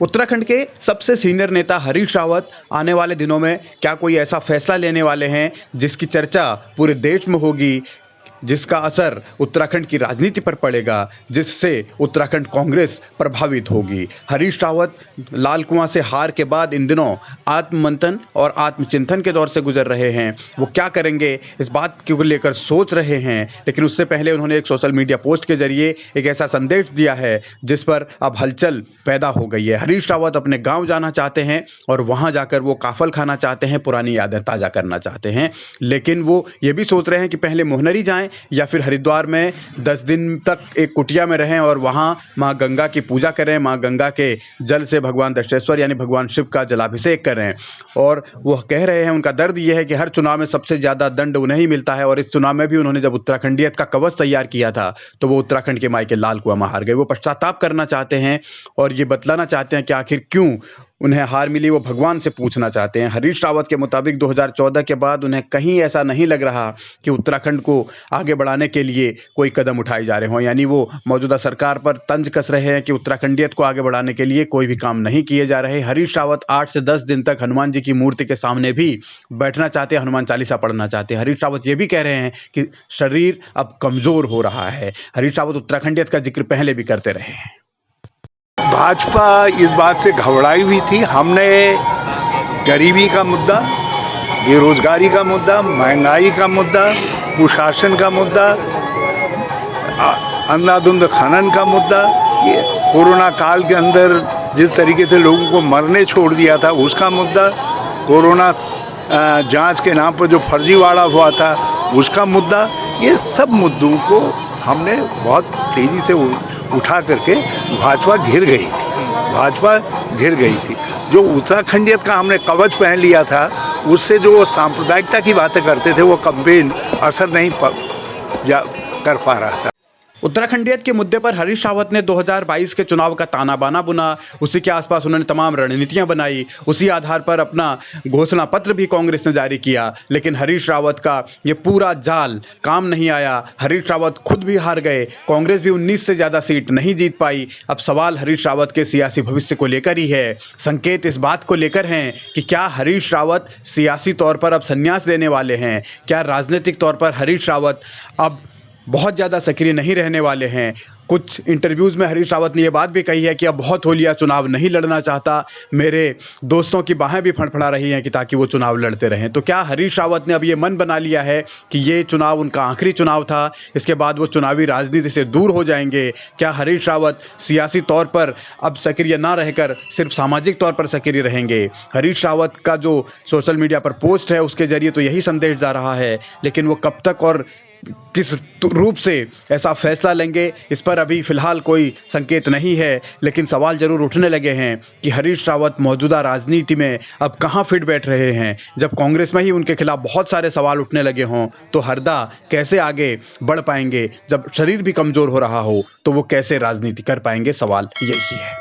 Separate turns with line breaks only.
उत्तराखंड के सबसे सीनियर नेता हरीश रावत आने वाले दिनों में क्या कोई ऐसा फैसला लेने वाले हैं जिसकी चर्चा पूरे देश में होगी, जिसका असर उत्तराखंड की राजनीति पर पड़ेगा, जिससे उत्तराखंड कांग्रेस प्रभावित होगी। हरीश रावत लाल कुआं से हार के बाद इन दिनों आत्ममंथन और आत्मचिंतन के दौर से गुजर रहे हैं। वो क्या करेंगे इस बात को लेकर सोच रहे हैं, लेकिन उससे पहले उन्होंने एक सोशल मीडिया पोस्ट के जरिए एक ऐसा संदेश दिया है जिस पर अब हलचल पैदा हो गई है। हरीश रावत अपने गांव जाना चाहते हैं और वहां जाकर वो काफल खाना चाहते हैं, पुरानी यादें ताज़ा करना चाहते हैं, लेकिन वो ये भी सोच रहे हैं कि पहले मोहनरी जाएं या फिर हरिद्वार में 10 दिन तक एक कुटिया में रहें और वहां मां गंगा की पूजा करें, मां गंगा के जल से भगवान दशेश्वर यानी भगवान शिव का जलाभिषेक करें। और वो कह रहे हैं, उनका दर्द ये है कि हर चुनाव में सबसे ज़्यादा दंड उन्हें ही मिलता है और इस चुनाव में भी उन्होंने जब उत्तराखंडियत का कवच तैयार किया था तो वो उत्तराखंड के मायके लाल कुआं में हार गए। वो पश्चाताप करना चाहते हैं और ये बतलाना चाहते हैं कि आखिर क्यों उन्हें हार मिली, वो भगवान से पूछना चाहते हैं। हरीश रावत के मुताबिक 2014 के बाद उन्हें कहीं ऐसा नहीं लग रहा कि उत्तराखंड को आगे बढ़ाने के लिए कोई कदम उठाए जा रहे हों, यानी वो मौजूदा सरकार पर तंज कस रहे हैं कि उत्तराखंडियत को आगे बढ़ाने के लिए कोई भी काम नहीं किए जा रहे। हरीश रावत 8 से 10 दिन तक हनुमान जी की मूर्ति के सामने भी बैठना चाहते हैं, हनुमान चालीसा पढ़ना चाहते हैं। हरीश रावत ये भी कह रहे हैं कि शरीर अब कमज़ोर हो रहा है। हरीश रावत उत्तराखंडियत का जिक्र पहले भी करते रहे हैं।
भाजपा इस बात से घबराई हुई थी। हमने गरीबी का मुद्दा, बेरोजगारी का मुद्दा, महंगाई का मुद्दा, कुशासन का मुद्दा, अंधाधुंध खनन का मुद्दा, ये कोरोना काल के अंदर जिस तरीके से लोगों को मरने छोड़ दिया था उसका मुद्दा, कोरोना जांच के नाम पर जो फर्जीवाड़ा हुआ था उसका मुद्दा, ये सब मुद्दों को हमने बहुत तेज़ी से उठा करके भाजपा घिर गई थी। जो उत्तराखंडियत का हमने कवच पहन लिया था उससे जो सांप्रदायिकता की बातें करते थे वो कैंपेन असर नहीं कर पा रहा था।
उत्तराखंडियत के मुद्दे पर हरीश रावत ने 2022 के चुनाव का ताना बाना बुना, उसी के आसपास उन्होंने तमाम रणनीतियां बनाई, उसी आधार पर अपना घोषणा पत्र भी कांग्रेस ने जारी किया, लेकिन हरीश रावत का ये पूरा जाल काम नहीं आया। हरीश रावत खुद भी हार गए, कांग्रेस भी 19 से ज़्यादा सीट नहीं जीत पाई। अब सवाल हरीश रावत के सियासी भविष्य को लेकर ही है। संकेत इस बात को लेकर हैं कि क्या हरीश रावत सियासी तौर पर अब संन्यास लेने वाले हैं, क्या राजनीतिक तौर पर हरीश रावत अब बहुत ज़्यादा सक्रिय नहीं रहने वाले हैं। कुछ इंटरव्यूज़ में हरीश रावत ने यह बात भी कही है कि अब बहुत हो लिया, चुनाव नहीं लड़ना चाहता, मेरे दोस्तों की बाहें भी फड़फड़ा रही हैं कि ताकि वो चुनाव लड़ते रहें। तो क्या हरीश रावत ने अब ये मन बना लिया है कि ये चुनाव उनका आखिरी चुनाव था, इसके बाद वो चुनावी राजनीति से दूर हो जाएंगे? क्या हरीश रावत सियासी तौर पर अब सक्रिय ना रहकर सिर्फ सामाजिक तौर पर सक्रिय रहेंगे? हरीश रावत का जो सोशल मीडिया पर पोस्ट है उसके जरिए तो यही संदेश जा रहा है, लेकिन वो कब तक और किस रूप से ऐसा फैसला लेंगे इस पर अभी फ़िलहाल कोई संकेत नहीं है, लेकिन सवाल ज़रूर उठने लगे हैं कि हरीश रावत मौजूदा राजनीति में अब कहां फिट बैठ रहे हैं। जब कांग्रेस में ही उनके खिलाफ बहुत सारे सवाल उठने लगे हों तो हरदा कैसे आगे बढ़ पाएंगे? जब शरीर भी कमज़ोर हो रहा हो तो वो कैसे राजनीति कर पाएंगे? सवाल यही है।